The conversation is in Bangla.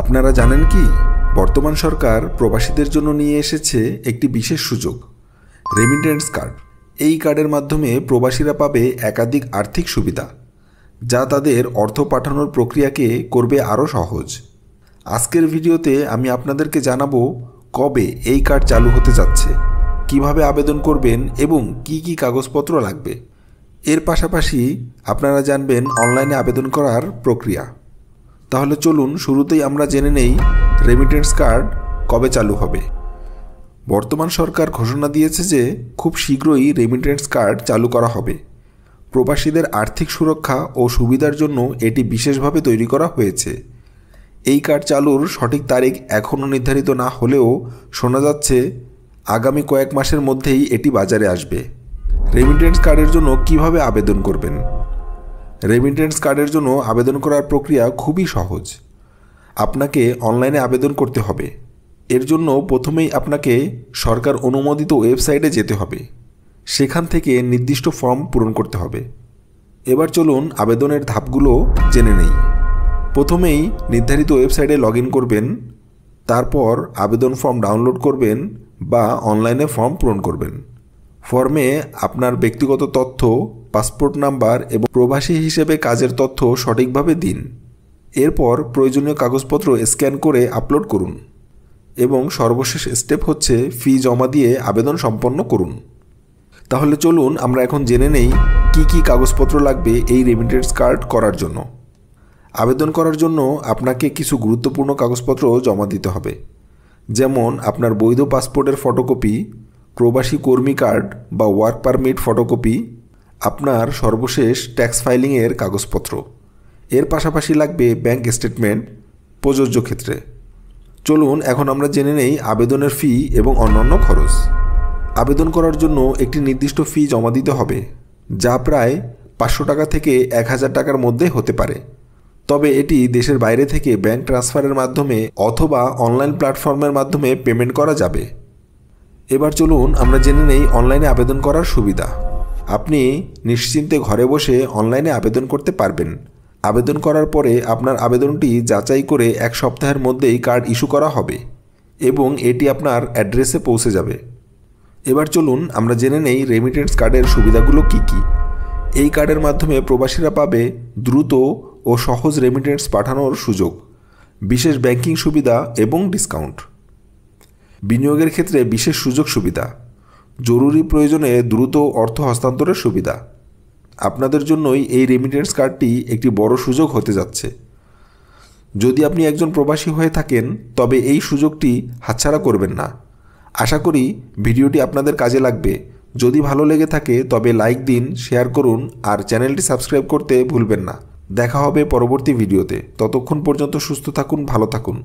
আপনারা জানেন কি, বর্তমান সরকার প্রবাসীদের জন্য নিয়ে এসেছে একটি বিশেষ সুযোগ, রেমিটেন্স কার্ড। এই কার্ডের মাধ্যমে প্রবাসীরা পাবে একাধিক আর্থিক সুবিধা, যা তাদের অর্থ পাঠানোর প্রক্রিয়াকে করবে আরও সহজ। আজকের ভিডিওতে আমি আপনাদেরকে জানাবো কবে এই কার্ড চালু হতে যাচ্ছে, কিভাবে আবেদন করবেন এবং কি কি কাগজপত্র লাগবে। এর পাশাপাশি আপনারা জানবেন অনলাইনে আবেদন করার প্রক্রিয়া। তাহলে চলুন শুরুতেই আমরা জেনে নেই রেমিটেন্স কার্ড কবে চালু হবে। বর্তমান সরকার ঘোষণা দিয়েছে যে খুব শীঘ্রই রেমিটেন্স কার্ড চালু করা হবে। প্রবাসীদের আর্থিক সুরক্ষা ও সুবিধার জন্য এটি বিশেষভাবে তৈরি করা হয়েছে। এই কার্ড চালুর সঠিক তারিখ এখনও নির্ধারিত না হলেও শোনা যাচ্ছে আগামী কয়েক মাসের মধ্যেই এটি বাজারে আসবে। রেমিটেন্স কার্ডের জন্য কিভাবে আবেদন করবেন? রেমিটেন্স কার্ডের জন্য আবেদন করার প্রক্রিয়া খুবই সহজ। আপনাকে অনলাইনে আবেদন করতে হবে। এর জন্য প্রথমেই আপনাকে সরকার অনুমোদিত ওয়েবসাইটে যেতে হবে। সেখান থেকে নির্দিষ্ট ফর্ম পূরণ করতে হবে। এবার চলুন আবেদনের ধাপগুলো জেনে নেই। প্রথমেই নির্ধারিত ওয়েবসাইটে লগ ইন করবেন। তারপর আবেদন ফর্ম ডাউনলোড করবেন বা অনলাইনে ফর্ম পূরণ করবেন। ফর্মে আপনার ব্যক্তিগত তথ্য, পাসপোর্ট নাম্বার এবং প্রবাসী হিসেবে কাজের তথ্য সঠিকভাবে দিন। এরপর প্রয়োজনীয় কাগজপত্র স্ক্যান করে আপলোড করুন এবং সর্বশেষ স্টেপ হচ্ছে ফি জমা দিয়ে আবেদন সম্পন্ন করুন। তাহলে চলুন আমরা এখন জেনে নেই কি কি কাগজপত্র লাগবে এই রেমিটেন্স কার্ড করার জন্য। আবেদন করার জন্য আপনাকে কিছু গুরুত্বপূর্ণ কাগজপত্র জমা দিতে হবে, যেমন আপনার বৈধ পাসপোর্টের ফটোকপি, প্রবাসী কর্মী কার্ড বা ওয়ার্ক পারমিট ফটোকপি, আপনার সর্বশেষ ট্যাক্স ফাইলিংয়ের কাগজপত্র। এর পাশাপাশি লাগবে ব্যাংক স্টেটমেন্ট প্রযোজ্য ক্ষেত্রে। চলুন এখন আমরা জেনে নেই আবেদনের ফি এবং অন্যান্য খরচ। আবেদন করার জন্য একটি নির্দিষ্ট ফি জমা দিতে হবে, যা প্রায় 500 টাকা থেকে 1000 টাকার মধ্যে হতে পারে। তবে এটি দেশের বাইরে থেকে ব্যাংক ট্রান্সফারের মাধ্যমে অথবা অনলাইন প্ল্যাটফর্মের মাধ্যমে পেমেন্ট করা যাবে। এবার চলুন আমরা জেনে নেই অনলাইনে আবেদন করার সুবিধা। আপনি নিশ্চিন্তে ঘরে বসে অনলাইনে আবেদন করতে পারবেন। আবেদন করার পরে আপনার আবেদনটি যাচাই করে 1 সপ্তাহের মধ্যেই কার্ড ইস্যু করা হবে এবং এটি আপনার অ্যাড্রেসে পৌঁছে যাবে। এবার চলুন আমরা জেনে নেই রেমিটেন্স কার্ডের সুবিধাগুলো কি কি। এই কার্ডের মাধ্যমে প্রবাসীরা পাবে দ্রুত ও সহজ রেমিটেন্স পাঠানোর সুযোগ, বিশেষ ব্যাংকিং সুবিধা এবং ডিসকাউন্ট। বিনিয়োগের ক্ষেত্রে বিশেষ সুযোগ সুবিধা, জরুরি প্রয়োজনে দ্রুত অর্থ হস্তান্তরের সুবিধা। আপনাদের জন্যই এই রেমিটেন্স কার্ডটি একটি বড় সুযোগ হতে যাচ্ছে। যদি আপনি একজন প্রবাসী হয়ে থাকেন তবে এই সুযোগটি হাতছাড়া করবেন না। আশা করি ভিডিওটি আপনাদের কাজে লাগবে। যদি ভালো লেগে থাকে তবে লাইক দিন, শেয়ার করুন আর চ্যানেলটি সাবস্ক্রাইব করতে ভুলবেন না। দেখা হবে পরবর্তী ভিডিওতে। ততক্ষণ পর্যন্ত সুস্থ থাকুন, ভালো থাকুন।